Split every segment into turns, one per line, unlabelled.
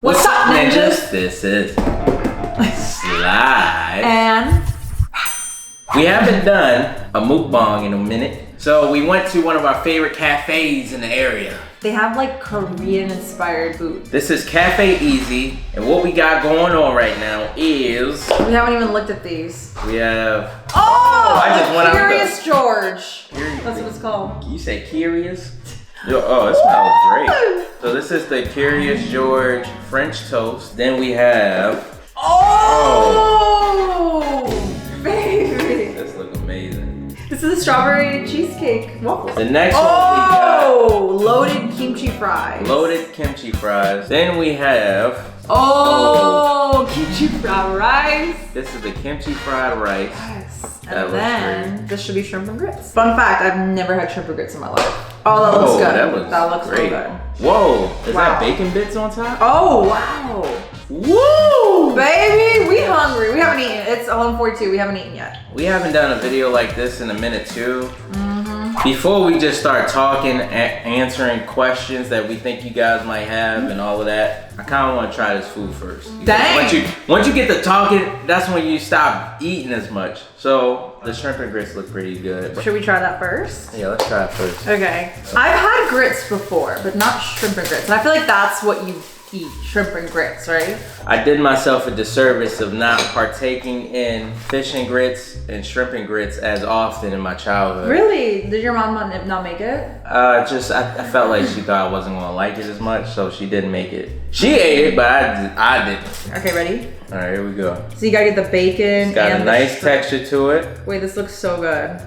What's up, ninjas?
This is Slide.
And
we haven't done a mukbang in a minute. So we went to one of our favorite cafes in the area.
they have like Korean inspired food.
This is Cafe Easy. And what we got going on right now is...
We haven't even looked at these.
we have...
I
just went out
Curious George.
Curious.
That's what it's called.
You say Curious? Oh, it smells great. So this is the Curious George French toast. Then we have...
baby.
This looks amazing.
This is a strawberry cheesecake waffle.
The next one we got...
loaded kimchi fries.
loaded kimchi fries. Then we have...
kimchi fried rice.
this is the kimchi fried rice.
Yes.
That
And
looks
then
great.
this should be shrimp and grits. Fun fact, I've never had shrimp and grits in my life. Oh, that looks good. That looks
great.
so good.
Whoa, is
Wow.
that bacon bits on top?
Oh, wow.
Woo!
Baby, we hungry. We haven't eaten. It's 11:42. We haven't eaten yet.
We haven't done a video like this in a minute too. Before we just start talking, answering questions that we think you guys might have and all of that, I kind of want to try this food first. Because
Dang.
Once you get to talking, that's when you stop eating as much. So the shrimp and grits look pretty good.
Should we try that first?
Yeah, let's try it first.
Okay. I've had grits before, but not shrimp and grits. And I feel like that's what you eat, shrimp and grits, right?
I did myself a disservice of not partaking in fish and grits and shrimp and grits as often in my childhood.
Really? Did your mom not make it?
I felt like she thought I wasn't gonna like it as much, so she didn't make it. She ate it, but I didn't.
Okay, ready?
All right, here we go.
So you gotta get the bacon.
It's got
and
a
the
nice
shrimp.
texture to it.
Wait, this looks so good.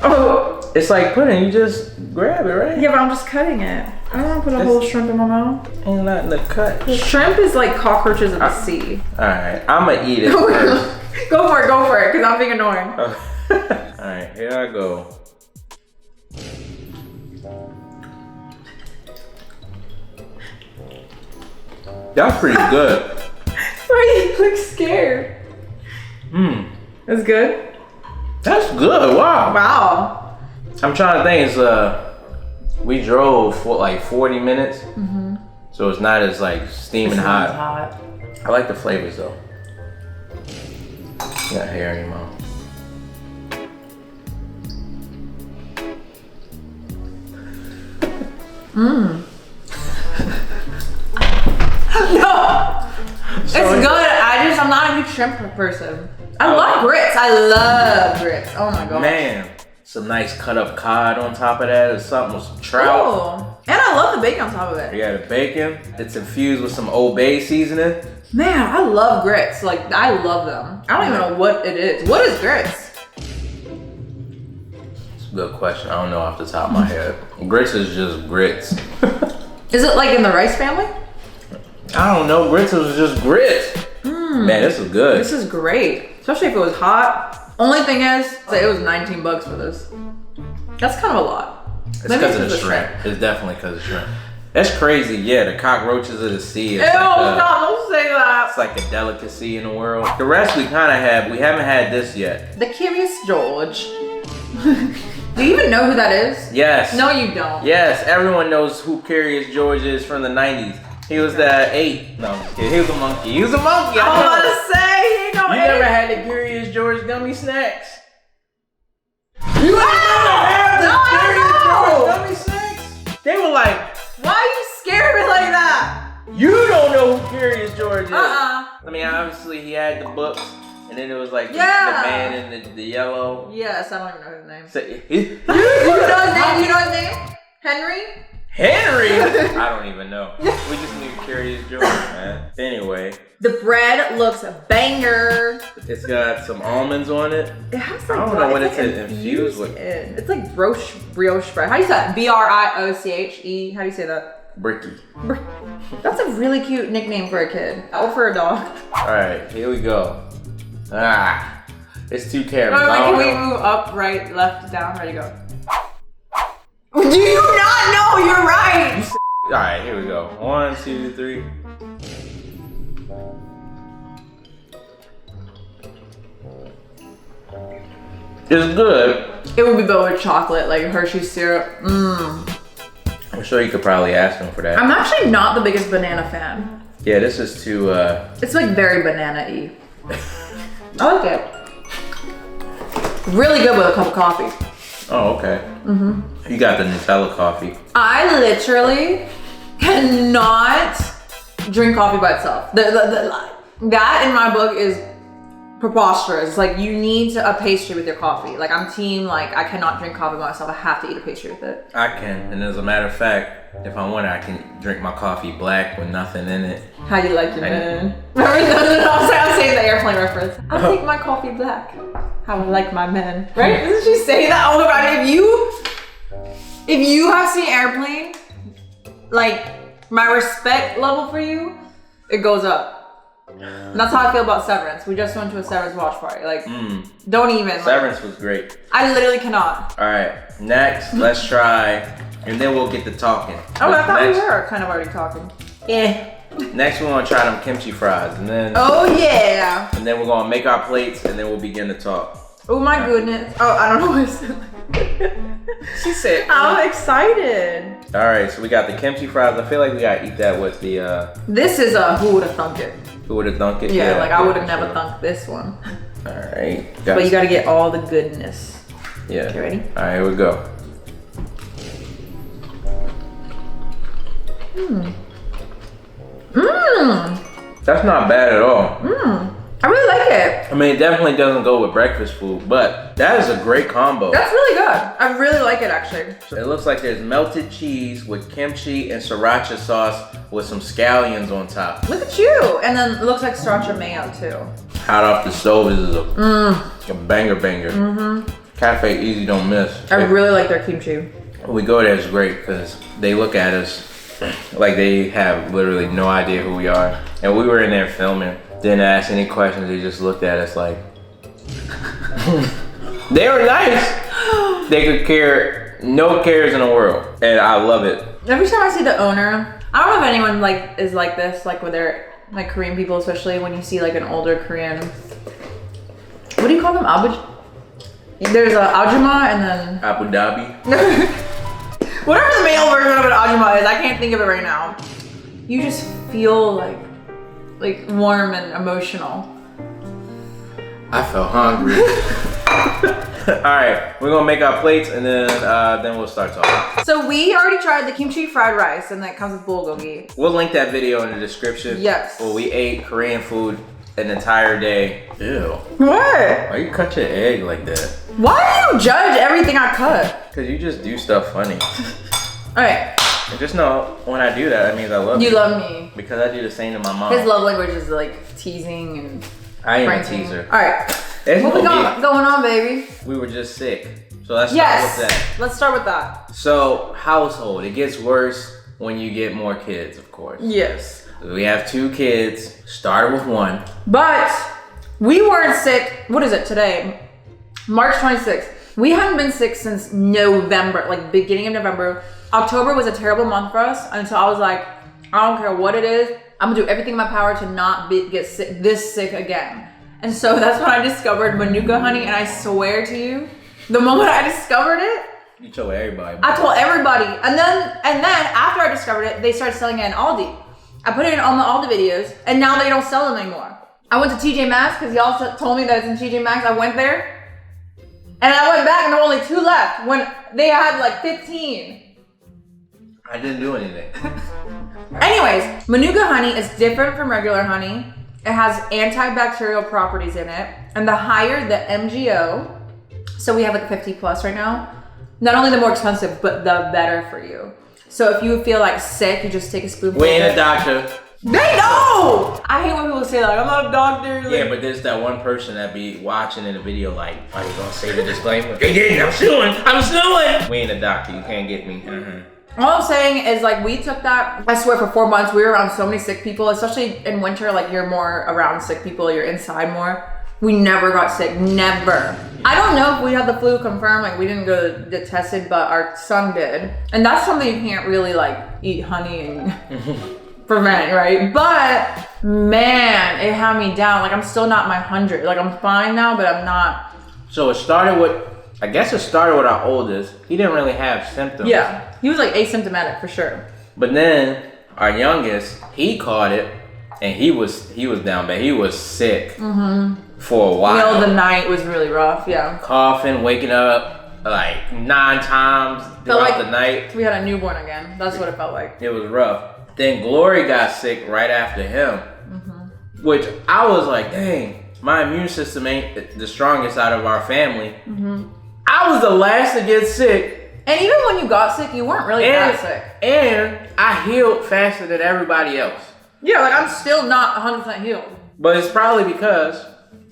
Oh, it's like pudding. You just grab it, right?
Yeah, but I'm just cutting it. I don't want to put a whole shrimp in my mouth.
Ain't nothing to cut.
Shrimp is like cockroaches of the sea.
All right, I'm gonna eat it first.
Go for it, because I'm being annoying.
All right, here I go. That's pretty good.
Why you look scared? It's good?
That's good. Wow.
Wow.
I'm trying to think. It's we drove for like 40 minutes, so it's not as like steaming hot. I like the flavors though. Got hair in your mouth.
No. It's good. I'm not a big shrimp person. I love grits. I love grits. Oh my god.
Man, some nice cut up cod on top of that or something with some trout.
Oh. And I love the bacon on top of it.
Yeah, the bacon. It's infused with some Old Bay seasoning.
Man, I love grits. Like, I love them. I don't even know what it is. What is grits?
It's a good question. I don't know off the top of my head. Grits is just grits.
Is it like in the rice family?
I don't know. Grits is just grits. Man, this is good.
This is great. Especially if it was hot. Only thing is, it was $19 for this. That's kind of a lot.
It's
Maybe
because of the shrimp. It's definitely because of shrimp. That's crazy. Yeah, the cockroaches of the sea.
Ew,
It's like
don't say that.
it's like a delicacy in the world. The rest we kind of have. We haven't had this yet.
The Curious George. Do you even know who that is?
Yes.
No, you don't.
Yes, everyone knows who Curious George is from the 90s. He was the 8. No, I'm just kidding. He was a monkey. He was a monkey.
I was about to say, he
You
don't
never had the Curious George gummy snacks? You
No, I
gummy snacks? They were like,
Why are you scaring me like that?
you don't know who Curious George is.
Uh-uh.
I mean, obviously he had the books, and then it was like the man in the yellow.
Yes, I don't even know his name.
So,
You know his name? You know his name? Henry?
Henry? I don't even know. We just need Curious George, man. Anyway,
The bread looks banger.
it's got some almonds on it.
It has like,
I don't know what
it's
it's infused with.
It's like brioche bread. How do you say that? B-R-I-O-C-H-E. How do you say that?
Bricky.
That's a really cute nickname for a kid. Or for a dog.
All right, here we go. Ah, it's 2 carrots.
Oh,
I
wait,
don't
can we
know.
move up, right, left, down? Ready, go. Do you not know? You're right.
All right, here we go. 1, 2, 3. It's good.
It would be better with chocolate, like Hershey syrup.
I'm sure you could probably ask him for that.
I'm actually not the biggest banana fan.
Yeah, this is too.
It's like very banana-y. I like it. Really good with a cup of coffee.
Oh, okay. You got the Nutella coffee.
I literally cannot drink coffee by itself. That in my book is preposterous. Like, you need a pastry with your coffee. Like, I'm team, like, I cannot drink coffee by myself. I have to eat a pastry with it.
I can, and as a matter of fact, if I want, I can drink my coffee black with nothing in it.
How you like your men? Remember? No, I'm saying the airplane reference. I'll take my coffee black. How I like my men. Right? Doesn't she say that? Oh my god, if you have seen Airplane, like, my respect level for you, it goes up. And that's how I feel about Severance. We just went to a Severance watch party. Like, don't even.
Severance was great.
I literally cannot.
All right, next, let's try, and then we'll get to talking.
Oh, I thought we were kind of already talking. Yeah.
Next, we're gonna try them kimchi fries, and then.
Oh yeah.
And then we're gonna make our plates, and then we'll begin to talk.
Oh my goodness. Oh, I don't know what it's
She said.
I'm excited.
All right, so we got the kimchi fries. I feel like we gotta eat that with the.
This is a who would have thunk it.
Who would have thunk it?
Yeah, like I would have never thunked this one.
All right.
But you gotta get all the goodness.
Yeah.
Okay, ready?
All right, here we go. That's not bad at all.
I really like it.
I mean, it definitely doesn't go with breakfast food, but that is a great combo.
That's really good. I really like it, actually.
It looks like there's melted cheese with kimchi and sriracha sauce with some scallions on top.
Look at you. And then it looks like sriracha mayo, too.
Hot off the stove is a banger. Cafe Easy don't miss.
I really like their kimchi.
When we go there, it's great because they look at us like they have literally no idea who we are. And we were in there filming. Didn't ask any questions, they just looked at us like, they were nice. They could care, no cares in the world. And I love it.
Every time I see the owner, I don't know if anyone like is like this, like with their, like Korean people, especially when you see like an older Korean, what do you call them? There's a Ajuma and then.
Abu Dhabi.
Whatever the male version of an Ajuma is, I can't think of it right now. You just feel like warm and emotional.
I felt hungry. All right, we're gonna make our plates and then we'll start talking.
So we already tried the kimchi fried rice and that comes with bulgogi.
We'll link that video in the description.
Yes.
Where we ate Korean food an entire day. Ew.
What?
Why you cut your egg like that?
Why do you judge everything I cut?
Cause you just do stuff funny.
All right.
And just know when I do that, that means I love you.
You love me.
Because I do the same to my mom.
His love language is like teasing and
I am
pranking.
a teaser.
All right. What we got going on, baby?
We were just sick. So let's start with that.
Let's start with that.
So household, it gets worse when you get more kids, of course.
Yes.
We have 2 kids, started with 1.
But we weren't sick, what is it today? March 26th. We hadn't been sick since November, like beginning of November. October was a terrible month for us until I was like, I don't care what it is. I'm gonna do everything in my power to not get sick, this sick again. And so that's when I discovered Manuka honey, and I swear to you, the moment I discovered it,
you told everybody.
I told everybody. And then after I discovered it, they started selling it in Aldi. I put it in all the Aldi videos, and now they don't sell them anymore. I went to TJ Maxx because y'all told me that it's in TJ Maxx. I went there, and I went back, and there were only 2 left when they had like 15.
I didn't do anything.
Anyways, Manuka honey is different from regular honey. It has antibacterial properties in it, and the higher the MGO, so we have like 50 plus right now, not only the more expensive, but the better for you. So if you feel like sick, you just take a spoonful.
We ain't a doctor.
They know! I hate when people say like, I'm not a doctor. Like,
yeah, but there's that one person that be watching in the video like, are you gonna say the disclaimer? I'm suing. We ain't a doctor, you can't get me.
All I'm saying is like we took that, I swear for 4 months, we were around so many sick people, especially in winter, like you're more around sick people, you're inside more. We never got sick, never. I don't know if we had the flu confirmed, like we didn't go get tested, but our son did. And that's something you can't really like eat honey and prevent, right? But man, it had me down. Like I'm still not my 100. Like I'm fine now, but I'm not.
So it started with, I guess it started with our oldest. He didn't really have symptoms.
Yeah, he was like asymptomatic for sure.
But then our youngest, he caught it and he was down bad. He was sick for a while.
Middle of the night was really rough. Yeah.
Coughing, waking up like 9 times throughout the night.
We had a newborn again. That's what it felt like.
It was rough. Then Glory got sick right after him, which I was like, dang, my immune system ain't the strongest out of our family. I was the last to get sick.
And even when you got sick, you weren't really that sick.
And I healed faster than everybody else.
Yeah, like I'm still not 100% healed.
But it's probably because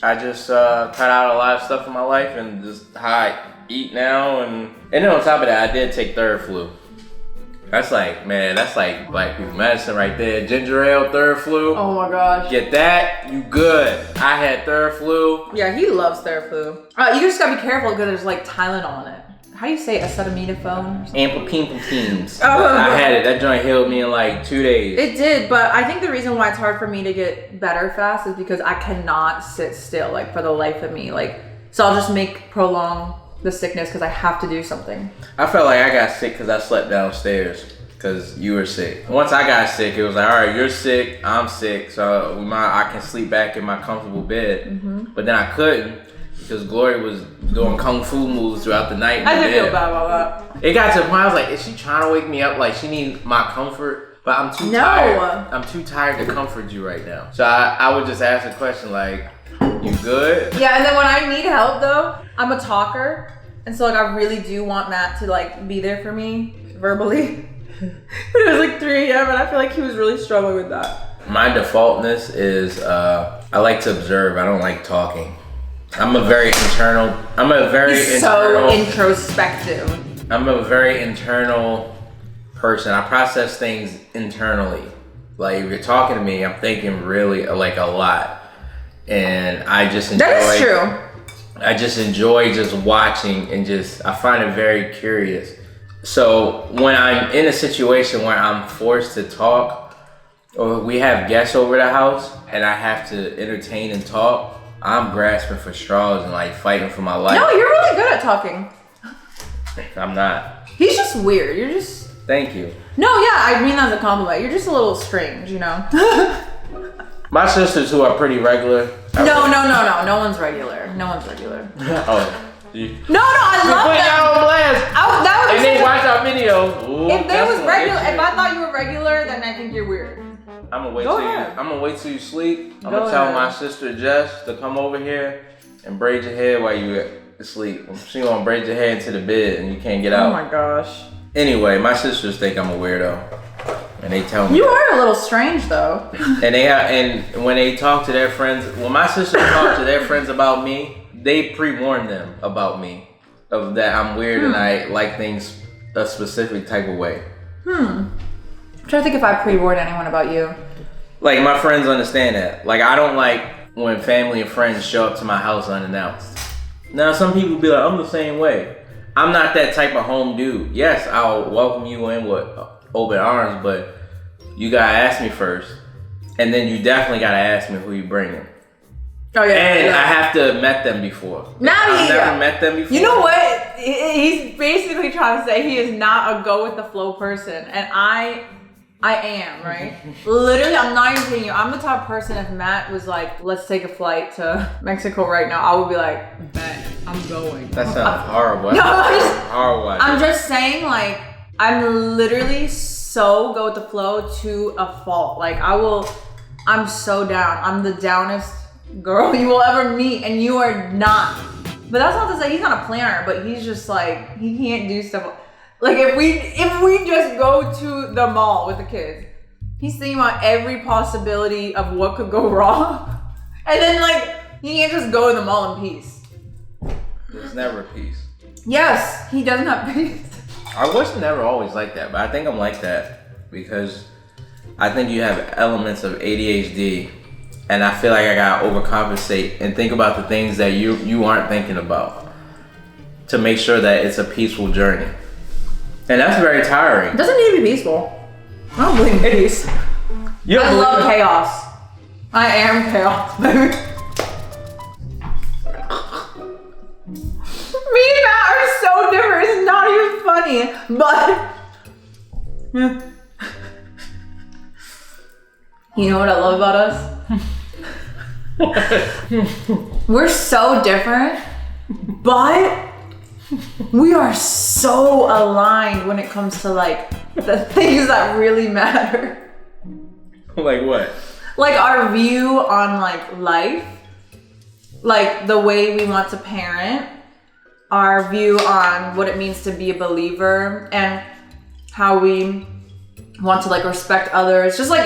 I just cut out a lot of stuff in my life and just how I eat now. And then on top of that, I did take third flu. That's like black people medicine right there. Ginger ale, third flu.
Oh my gosh.
Get that, you good. I had third flu.
Yeah, he loves third flu. You just gotta be careful because there's like Tylenol in it. How do you say acetaminophen?
Ampapine. I had it. That joint healed me in like 2 days.
It did, but I think the reason why it's hard for me to get better fast is because I cannot sit still, like for the life of me. Like, so I'll just prolong the sickness because I have to do something.
I felt like I got sick because I slept downstairs because you were sick. Once I got sick, it was like, all right, you're sick, I'm sick, so I can sleep back in my comfortable bed. But then I couldn't because Glory was doing kung fu moves throughout the night.
I did feel bad about that.
It got to the point I was like, is she trying to wake me up? Like she needs my comfort, but I'm too tired. I'm too tired to comfort you right now. So I would just ask a question like, you good?
Yeah, and then when I need help though, I'm a talker. And so like I really do want Matt to like be there for me verbally. But it was like 3 a.m. and I feel like he was really struggling with that.
My defaultness is I like to observe. I don't like talking. I'm a very introspective. I'm a very internal person. I process things internally. Like if you're talking to me, I'm thinking really like a lot. And I just enjoy.
That is true.
I just enjoy just watching and I find it very curious. So when I'm in a situation where I'm forced to talk or we have guests over the house and I have to entertain and talk, I'm grasping for straws and like fighting for my life.
No, you're really good at talking.
I'm not.
He's just weird. You're just...
Thank you.
No, yeah, I mean that as a compliment. You're just a little strange, you know?
My sisters who are pretty regular.
No one's regular. No one's regular.
Oh.
No, I love that. That was
and they watch our videos. Ooh,
if they was regular, if I thought you were regular, then I think you're weird.
I'm gonna wait till you sleep. I'm gonna tell my sister Jess to come over here and braid your hair while you asleep. She gonna braid your hair into the bed and you can't get out.
Oh my gosh.
Anyway, my sisters think I'm a weirdo. And they tell me
you are a little strange though.
And when they talk to their friends, when my sisters talk to their friends about me, they pre-warn them about me of that I'm weird and I like things a specific type of way.
I'm trying to think if I pre-warned anyone about you.
Like my friends understand that. Like I don't like when family and friends show up to my house unannounced. Now some people be like, I'm the same way. I'm not that type of home dude. Yes, I'll welcome you in with open arms, but you gotta ask me first. And then you definitely gotta ask me who you bringing.
Oh yeah.
And I have to have met them before. I've never met them before.
You know what? He's basically trying to say he is not a go with the flow person. And I am, right? Literally, I'm not even kidding you. I'm the type of person if Matt was like, let's take a flight to Mexico right now, I would be like, bet, I'm going.
That sounds horrible.
No,
I'm
just saying like, I'm literally so go with the flow to a fault. Like I'm so down. I'm the downest girl you will ever meet and you are not. But that's not to say he's not a planner, but he's just like, he can't do stuff. Like if we just go to the mall with the kids, he's thinking about every possibility of what could go wrong. And then like, he can't just go to the mall in peace.
There's never peace.
Yes, he doesn't have peace.
I was never always like that, but I think I'm like that because I think you have elements of ADHD and I feel like I gotta overcompensate and think about the things that you aren't thinking about to make sure that it's a peaceful journey. And that's very tiring.
It doesn't need to be peaceful. I don't believe in peace. I love chaos. I am chaos, baby. Me and Matt are so different. It's not even funny, but You know what I love about us? We're so different, but we are so aligned when it comes to like the things that really matter.
Like what?
Like our view on like life, like the way we want to parent, our view on what it means to be a believer, and how we want to like respect others. Just like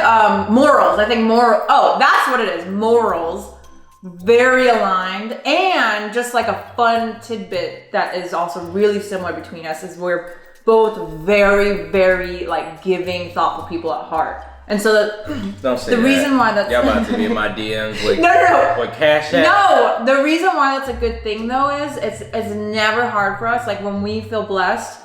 morals. I think that's what it is. Morals. Very aligned. And just like a fun tidbit that is also really similar between us is we're both very, very like giving, thoughtful people at heart. And so the reason why that's
y'all about to be in my DMs with with cash app.
No, the reason why that's a good thing though is it's never hard for us. Like when we feel blessed,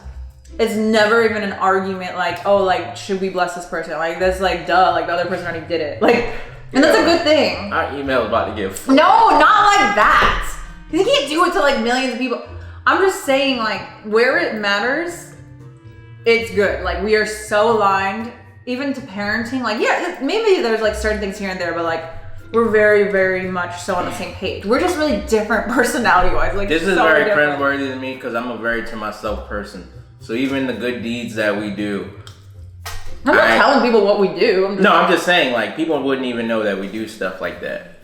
it's never even an argument like, oh, like should we bless this person? Like that's like duh, like the other person already did it. Like, and that's a good thing.
Our email is about to get full.
No, not like that. You can't do it to like millions of people. I'm just saying like where it matters, it's good. Like we are so aligned. Even to parenting, like, yeah, maybe there's like certain things here and there, but like, we're very, very much so on the same page. We're just really different personality-wise. Like,
this is so very cringeworthy to me because I'm a very to myself person. So even the good deeds that we do,
I'm not telling people what we do.
I'm just saying, like, people wouldn't even know that we do stuff like that,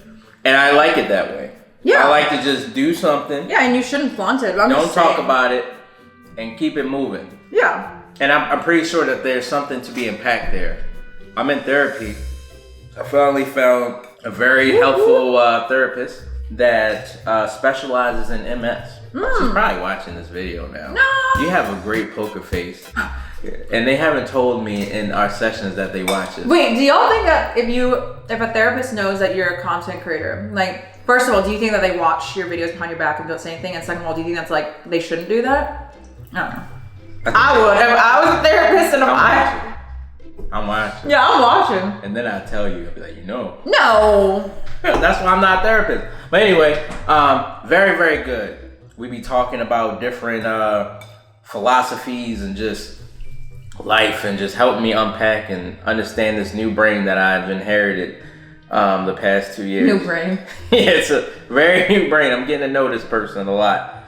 and I like it that way.
Yeah,
I like to just do something.
Yeah, and you shouldn't flaunt it.
Don't talk about it, and keep it moving.
Yeah.
And I'm pretty sure that there's something to be unpacked there. I'm in therapy. I finally found a very helpful therapist that specializes in MS. She's probably watching this video now.
No!
You have a great poker face. And they haven't told me in our sessions that they watch it.
Wait, do y'all think that if a therapist knows that you're a content creator, like, first of all, do you think that they watch your videos behind your back and don't say anything? And second of all, do you think that's like, they shouldn't do that? I don't know. I would. If I was a therapist and
I'm watching.
Yeah, I'm watching.
And then I tell you, I'll be like,
No.
That's why I'm not a therapist. But anyway, very, very good. We be talking about different philosophies and just life and just helping me unpack and understand this new brain that I've inherited the past 2 years.
New brain.
Yeah, it's a very new brain. I'm getting to know this person a lot.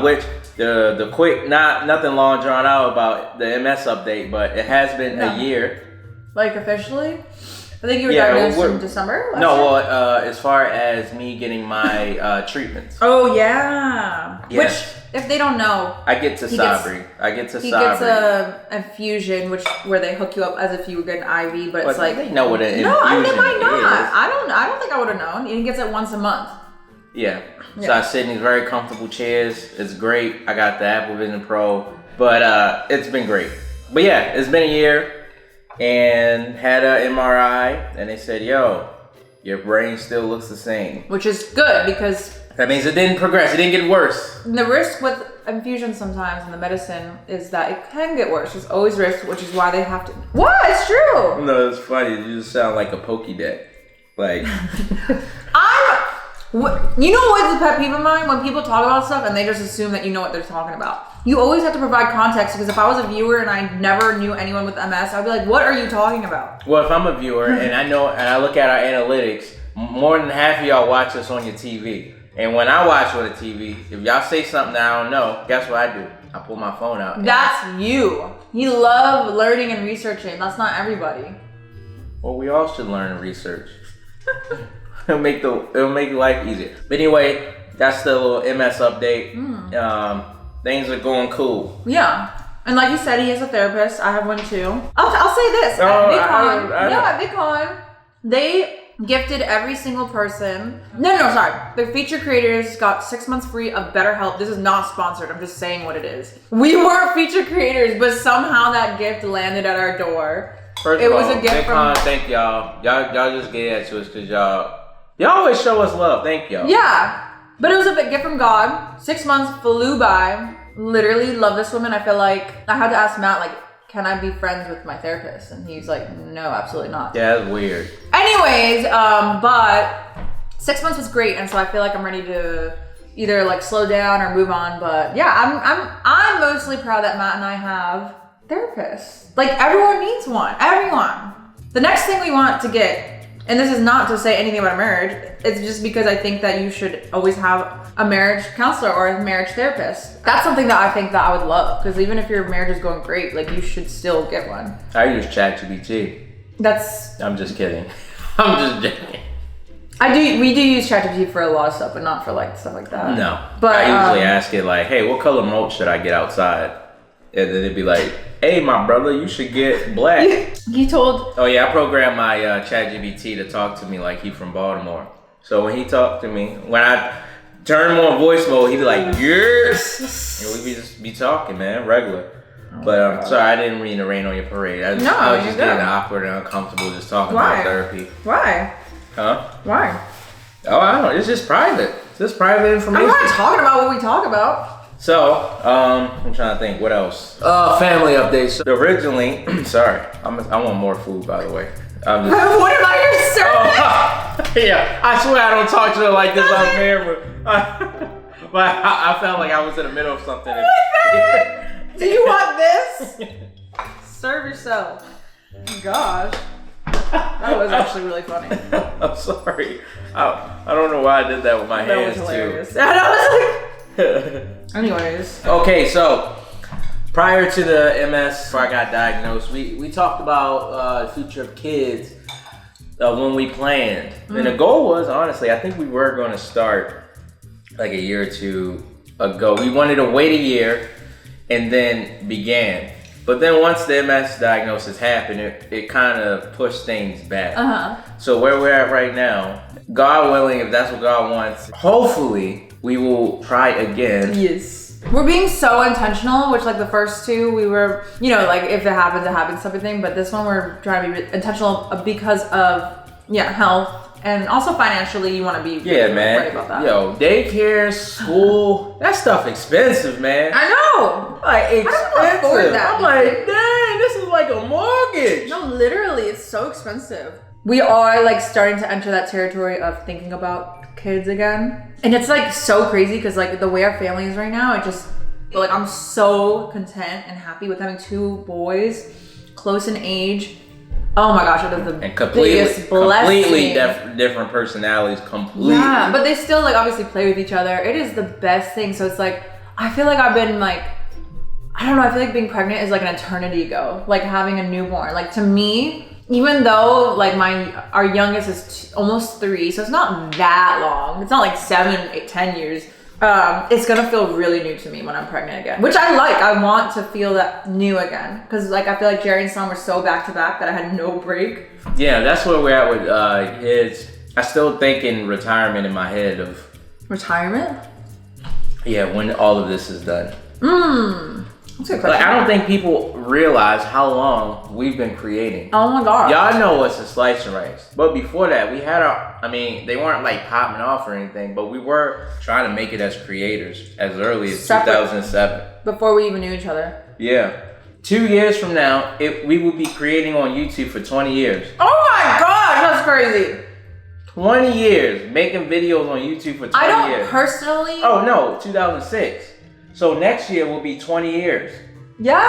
Which the quick, nothing long drawn out about the MS update, but it has been a year.
Like officially? I think you were diagnosed in December last year?
As far as me getting my treatments.
Oh yeah. Yes. Which, if they don't know,
I get to Sabri.
He gets a infusion, where they hook you up as if you were getting IV, but it's like
they know what an infusion
No, they might not.
is.
I don't think I would have known. He gets it once a month.
Yeah. So I sit in these very comfortable chairs. It's great. I got the Apple Vision Pro, but it's been great. But yeah, it's been a year. And had an MRI, and they said, yo, your brain still looks the same.
Which is good, because
that means it didn't progress, it didn't get worse.
The risk with infusion sometimes in the medicine is that it can get worse. There's always risk, which is why they have to. What? It's true.
No, it's funny. You just sound like a Pokédex. Like.
You know what's a pet peeve of mine? When people talk about stuff and they just assume that you know what they're talking about. You always have to provide context, because if I was a viewer and I never knew anyone with MS, I'd be like, what are you talking about?
Well, if I'm a viewer and I know and I look at our analytics, more than half of y'all watch us on your TV. And when I watch on the TV, if y'all say something that I don't know, guess what I do? I pull my phone out.
That's you. You love learning and researching. That's not everybody.
Well, we all should learn and research. It'll make life easier. But anyway, that's the little MS update. Things are going cool.
Yeah. And like you said, he is a therapist. I have one too. I'll say this. At VidCon, they gifted every single person. Sorry. The feature creators got 6 months free of BetterHelp. This is not sponsored. I'm just saying what it is. We were feature creators, but somehow that gift landed at our door.
First of all, was a gift from. Thank y'all. Y'all just gave that to us because y'all always show us love. Thank y'all.
Yeah. But it was a big gift from God. 6 months flew by. Literally love this woman. I feel like I had to ask Matt, like, can I be friends with my therapist? And he's like, no, absolutely not.
Yeah, that's weird.
Anyways, but 6 months was great, and so I feel like I'm ready to either like slow down or move on. But yeah, I'm mostly proud that Matt and I have therapists. Like everyone needs one. Everyone. The next thing we want to get, and this is not to say anything about a marriage, it's just because I think that you should always have a marriage counselor or a marriage therapist. That's something that I think that I would love, because even if your marriage is going great, like you should still get one.
I use ChatGPT. I'm just kidding. I'm just joking.
We do use ChatGPT for a lot of stuff, but not for like stuff like that.
No.
But
I usually ask it like, hey, what color mulch should I get outside? And then it'd be like, hey, my brother, you should get black.
He told...
Oh yeah, I programmed my ChatGPT to talk to me like he from Baltimore. So when he talked to me, when I turned him on voice mode, he'd be like, yes. And we'd just be talking, man, regular. But I'm sorry, I didn't mean to rain on your parade. I was just getting awkward and uncomfortable just talking about therapy. Why? Huh?
Why?
Oh, I don't know. It's just private. It's just private information.
I'm not talking about what we talk about.
So, I'm trying to think, what else? Family updates. So originally, sorry, I want more food, by the way. I'm just,
what about your servant?
Yeah, I swear I don't talk to her like this on camera. But I felt like I was in the middle of something.
Do you want this? Serve yourself. Gosh. That was actually really funny.
I'm sorry. I don't know why I did that with my hands
was hilarious.
too.
I was like... Anyways.
Okay, so prior to the MS, before I got diagnosed, we talked about the future of kids when we planned. And the goal was, honestly, I think we were going to start like a year or two ago. We wanted to wait a year and then began. But then once the MS diagnosis happened, it kind of pushed things back. So where we're at right now, God willing, if that's what God wants, hopefully we will try again.
Yes. We're being so intentional, which like the first two, we were, you know, like if it happens type of thing. But this one, we're trying to be intentional because of, health. And also financially, you want to be really
man.
About that.
Yo, daycare, school, that stuff expensive, man.
I know.
Like expensive.
Afford that.
I'm like, dang, this is like a mortgage.
No, literally, it's so expensive. We are like starting to enter that territory of thinking about kids again, and it's like so crazy because like the way our family is right now, I'm so content and happy with having two boys, close in age. Oh my gosh, it is the biggest blessing.
Completely different personalities, completely.
Yeah, but they still like obviously play with each other. It is the best thing. So it's like, I feel like I've been like, I don't know, I feel like being pregnant is like an eternity ago. Like having a newborn. Like to me, even though like our youngest is almost 3, so it's not that long. It's not like 7, 8, 10 years. It's gonna feel really new to me when I'm pregnant again, which I like. I want to feel that new again because like I feel like Jerry and Sam were so back to back that I had no break.
Yeah, that's where we're at with kids. I still think in retirement in my head of
retirement.
Yeah, when all of this is done.
That's a good question.
Like, I don't think people realize how long we've been creating.
Oh my god.
Y'all know what's a slice of rice. But before that, we had they weren't like popping off or anything, but we were trying to make it as creators as early as 2007.
Before we even knew each other.
Yeah. 2 years from now, we will be creating on YouTube for 20 years.
Oh my god, that's crazy.
20 years making videos on YouTube for 20 years.
I don't personally.
Oh no, 2006. So next year will be 20 years.
Yeah,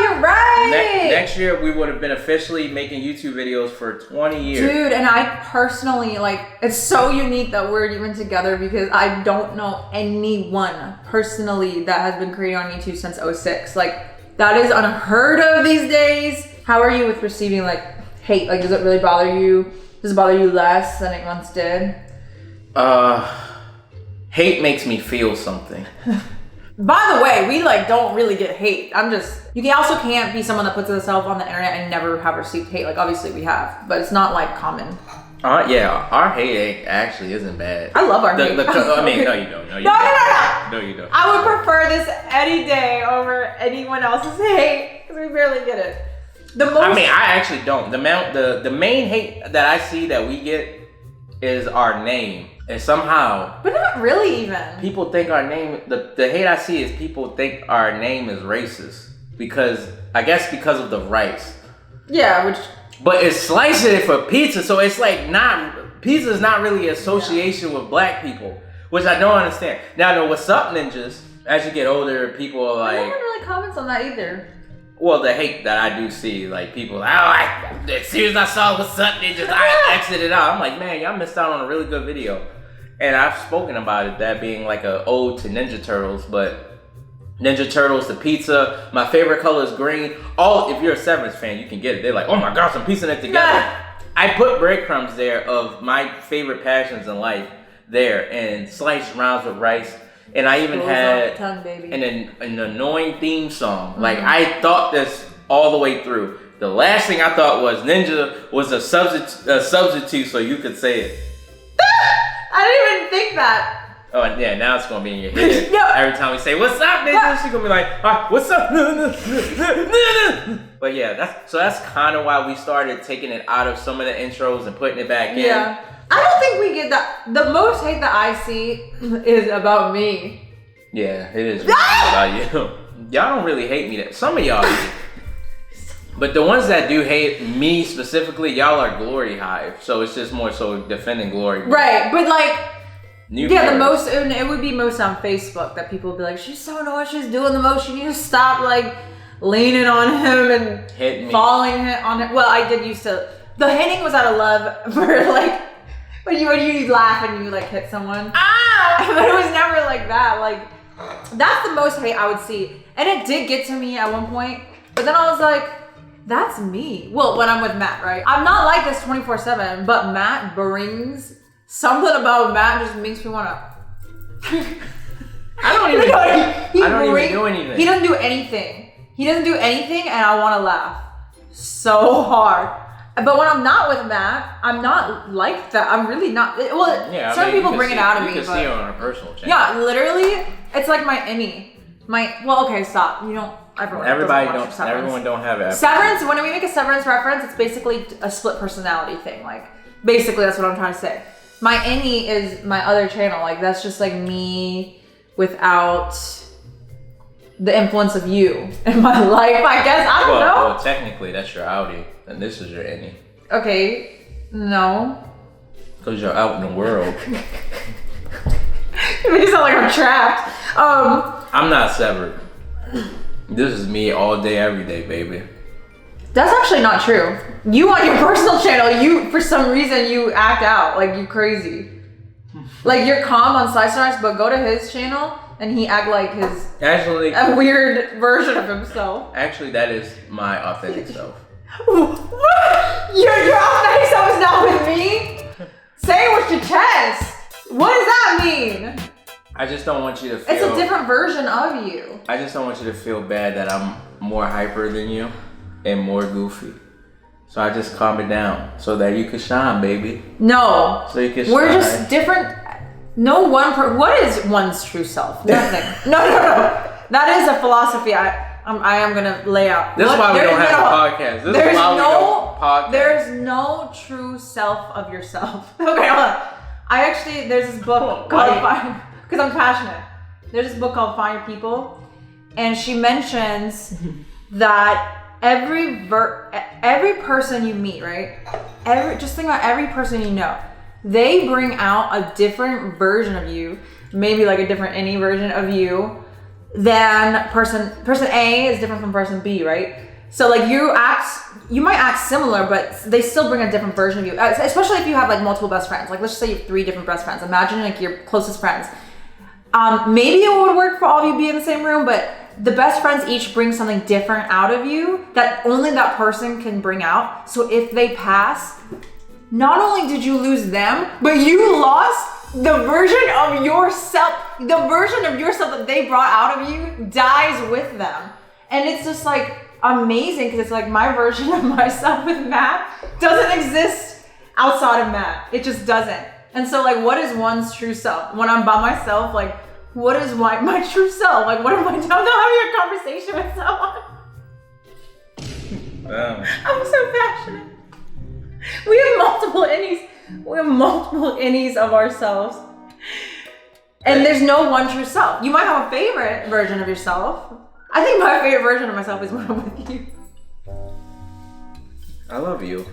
you're right.
Next year we would have been officially making YouTube videos for 20 years.
Dude, and I personally, like, it's so unique that we're even together because I don't know anyone personally that has been creating on YouTube since 2006. Like, that is unheard of these days. How are you with receiving, like, hate? Like, does it really bother you? Does it bother you less than it once did?
Hate makes me feel something.
By the way, we like don't really get hate. You also can't be someone that puts themselves on the internet and never have received hate. Like obviously we have, but it's not like common.
Yeah, our hate actually isn't bad.
I love our hate.
I mean, no, you don't. No, you don't.
I would prefer this any day over anyone else's hate because we barely get it.
I actually don't. The main hate that I see that we get is our name. And somehow,
but not really even.
People think our name, the hate I see is people think our name is racist because of the rice.
Yeah,
but it's slicing it for pizza, so it's like pizza is not really association with black people, which I don't understand. Now, the what's up ninjas, as you get older, people are like.
No one really comments on that either.
Well, the hate that I do see, like people, as soon as I saw what's up, I exited out. I'm like, man, y'all missed out on a really good video. And I've spoken about it, that being like an ode to Ninja Turtles, but Ninja Turtles, the pizza, my favorite color is green. If you're a Severance fan, you can get it. They're like, oh my gosh, I'm piecing it together. I put breadcrumbs there of my favorite passions in life there, and sliced rounds with rice. And I even had an annoying theme song. Like, I thought this all the way through. The last thing I thought was Ninja was a substitute so you could say it.
I didn't even think that.
Oh, and yeah, now it's going to be in your head. No. Every time we say, what's up, Ninja? She's going to be like, what's up? But yeah, that's kind of why we started taking it out of some of the intros and putting it back in.
Yeah. I don't think we get that. The most hate that I see is about me.
Yeah, it is really about you. Y'all don't really hate me. That some of y'all do. But the ones that do hate me specifically, y'all are Glory Hive. So it's just more so defending Glory.
Right, but like, the most, it would be most on Facebook that people would be like, she's so annoying, she's doing the most, she needs to stop like leaning on him and falling on him. Well, I did used to, the hitting was out of love for like, when you laugh and you like hit someone. But it was never like that. Like, that's the most hate I would see. And it did get to me at one point, but then I was like, that's me. Well, when I'm with Matt, right? I'm not like this 24/7, but Matt brings something about Matt just makes me wanna.
I don't even do anything.
He doesn't do anything. He doesn't do anything, and I want to laugh so hard. But when I'm not with Matt, I'm not like that. I'm really not. Well, yeah, some people bring it out of me.
You can see it on our personal channel.
Yeah, literally, it's like my innie. Well, okay, stop. You don't.
Everyone don't have it.
Severance. When we make a Severance reference, it's basically a split personality thing. Like, basically, that's what I'm trying to say. My innie is my other channel. Like, that's just like me without the influence of you in my life. I guess I don't know.
Well, technically, that's your outie, and this is your innie.
Okay, no.
Because you're out in the world.
You make it sound like I'm trapped.
I'm not severed. This is me all day, every day, baby.
That's actually not true. You on your personal channel, for some reason, you act out like you crazy. Like, you're calm on Slice and Rice, but go to his channel and he act like a weird version of himself.
Actually, that is my authentic self.
What? Your authentic self is not with me? Say it with your chest. What does that mean?
I just don't want you to feel...
It's a different version of you.
I just don't want you to feel bad that I'm more hyper than you and more goofy. So I just calm it down so that you can shine, baby.
No.
So you can shine.
We're just different. No one... What is one's true self? Nothing. No. That is a philosophy I am going to lay out.
This is why we don't have a podcast.
There's no true self of yourself. Okay, hold on. There's this book called... Because I'm passionate. There's this book called Find Your People, and she mentions that every person you meet, right? Just think about every person you know. They bring out a different version of you, maybe like a different any version of you than person A is different from person B, right? So like you might act similar, but they still bring a different version of you. Especially if you have like multiple best friends. Like, let's just say you have 3 different best friends. Imagine like your closest friends. Maybe it would work for all of you to be in the same room, but the best friends each bring something different out of you that only that person can bring out. So if they pass, not only did you lose them, but you lost the version of yourself. The version of yourself that they brought out of you dies with them. And it's just like amazing because it's like my version of myself with Matt doesn't exist outside of Matt. It just doesn't. And so like, what is one's true self? When I'm by myself, like, what is my true self? Like, what am I doing? I'm having a conversation with someone. I'm so passionate. We have multiple innies of ourselves. And there's no one true self. You might have a favorite version of yourself. I think my favorite version of myself is when I'm with you.
I love you.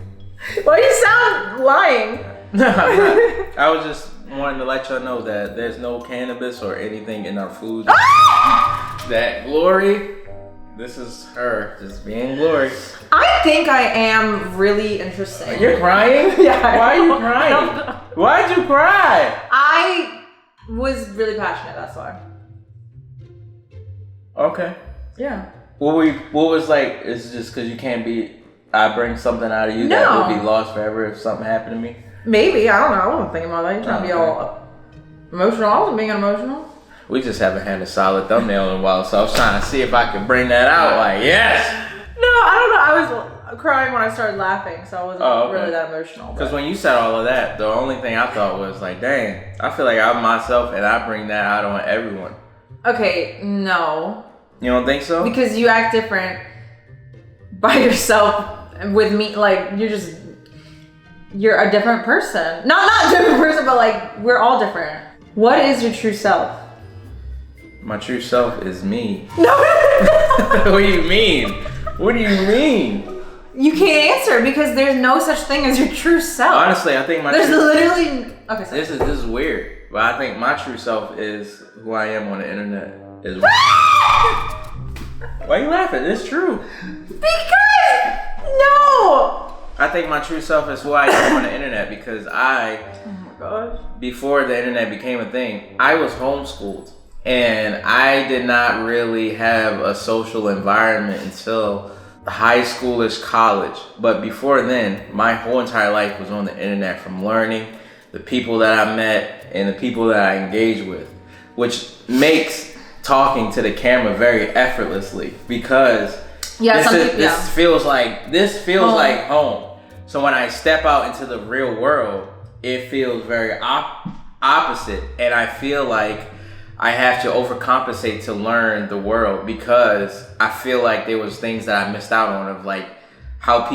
Why do you sound lying?
No, I'm not. I was just wanting to let y'all know that there's no cannabis or anything in our food that Glory This is her just being Glory.
I think I am really interesting.
You're crying?
Yeah.
Why are you crying? Why'd you cry?
I was really passionate, that's why.
Okay.
Yeah.
What was like, it's just because you can't be, I bring something out of you that would be lost forever if something happened to me?
Maybe, I don't know. I wasn't thinking about that. You're trying to be all emotional. I wasn't being emotional.
We just haven't had a solid thumbnail in a while, so I was trying to see if I could bring that out. Like, yes!
No, I don't know. I was crying when I started laughing, so I wasn't really that emotional.
Because when you said all of that, the only thing I thought was like, dang, I feel like I'm myself and I bring that out on everyone.
Okay, no.
You don't think so?
Because you act different by yourself with me. Like, you're a different person. Not a different person, but like, we're all different. What is your true self?
My true self is me.
No.
What do you mean? What do you mean?
You can't answer because there's no such thing as your true self.
Honestly, I think
literally. Okay, sorry.
This is weird, but I think my true self is who I am on the internet. Why are you laughing? It's true.
Because no.
I think my true self is who I am on the internet because
oh my gosh.
Before the internet became a thing, I was homeschooled. And I did not really have a social environment until high schoolish college. But before then, my whole entire life was on the internet, from learning, the people that I met, and the people that I engaged with, which makes talking to the camera very effortlessly because this feels like home. So when I step out into the real world, it feels very opposite, and I feel like I have to overcompensate to learn the world because I feel like there was things that I missed out on of like how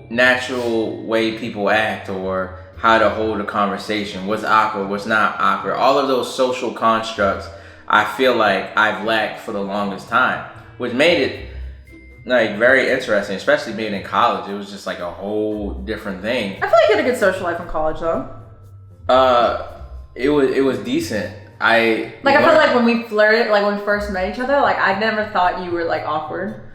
natural way people act or how to hold a conversation, what's awkward, what's not awkward. All of those social constructs I feel like I've lacked for the longest time, which made it like very interesting, especially being in college. It was just like a whole different thing.
I feel like you had a good social life in college though.
It was decent.
I feel like when we flirted, like when we first met each other, like I never thought you were like awkward.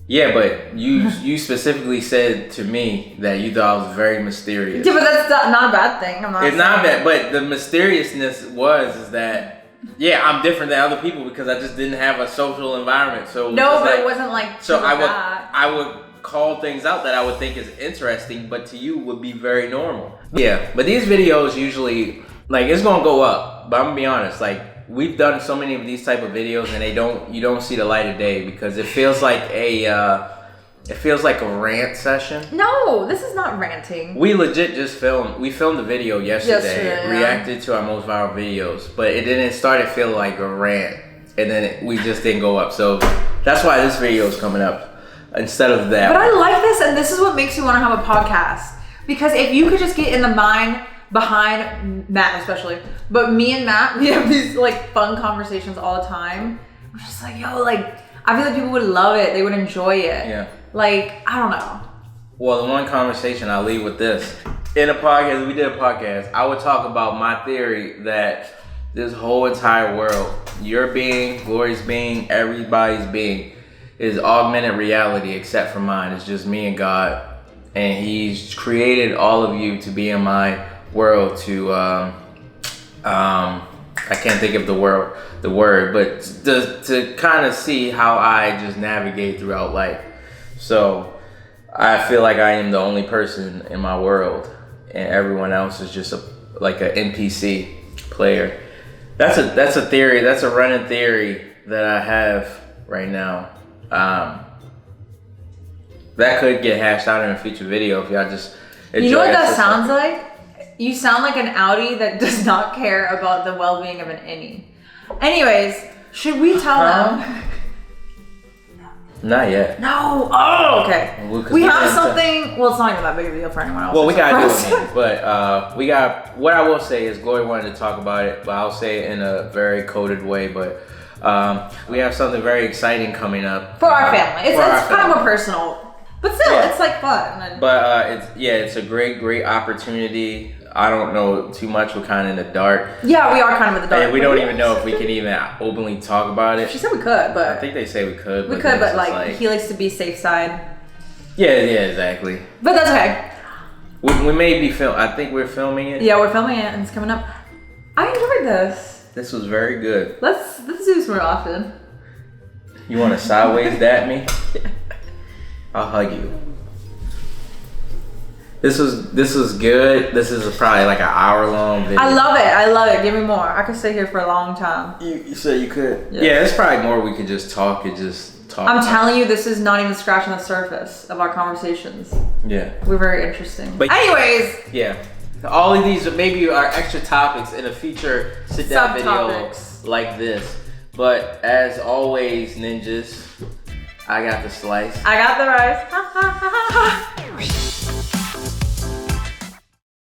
Yeah, but you specifically said to me that you thought I was very mysterious.
Yeah, but that's not a bad thing.
It's not bad, but the mysteriousness is that I'm different than other people because I just didn't have a social environment. So
it wasn't like
so I would call things out that I would think is interesting, but to you would be very normal. Yeah, but these videos usually like it's gonna go up, but I'm gonna be honest, like we've done so many of these type of videos and you don't see the light of day because it feels like a rant session.
No, this is not ranting.
We legit just filmed the video yesterday, reacted to our most viral videos, but it started feeling like a rant and then we just didn't go up. So that's why this video is coming up instead of that.
But I like this, and this is what makes me want to have a podcast, because if you could just get in the mind behind Matt especially, but me and Matt, we have these like fun conversations all the time. I'm just like, yo, like I feel like people would love it, they would enjoy it.
Yeah.
Like, I don't know.
Well, the one conversation I'll leave with this. In a podcast, we did a podcast, I would talk about my theory that this whole entire world, your being, Glory's being, everybody's being, is augmented reality except for mine. It's just me and God. And He's created all of you to be in my world to I can't think of the word, but to kind of see how I just navigate throughout life. So I feel like I am the only person in my world, and everyone else is just like an NPC player. That's a theory. That's a running theory that I have right now. That could get hashed out in a future video if y'all just enjoy.
You know what that sounds like? You sound like an Audi that does not care about the well-being of an innie. Anyways, should we tell them?
Not yet.
No. Oh, okay. We have something. Well, it's not even that big of a deal for anyone else.
Well, we gotta do it, but we got. What I will say is, Glory wanted to talk about it, but I'll say it in a very coded way. But we have something very exciting coming up
for our family. It's kind of more personal, but still, it's like fun.
But it's a great opportunity. I don't know too much. We're kind of in the dark.
Yeah, we are kind of in the dark.
And we don't even know if we can even openly talk about it.
She said we could, but
I think they say we could.
We could, but like he likes to be safe side.
Yeah, exactly.
But that's okay.
We may be I think we're filming it.
Yeah, we're filming it and it's coming up. I enjoyed this.
This was very good.
Let's do this more often.
You want to sideways that me?
Yeah.
I'll hug you. This was good. This is probably like an hour-long video.
I love it. Give me more. I could stay here for a long time.
You said you could?
Yeah.
Yeah, it's probably more we could just talk
I'm telling you, this is not even scratching the surface of our conversations.
Yeah.
We're very interesting.
But
anyways.
Yeah. All of these maybe are extra topics in a future sit-down video like this. But as always, ninjas, I got the slice.
I got the rice.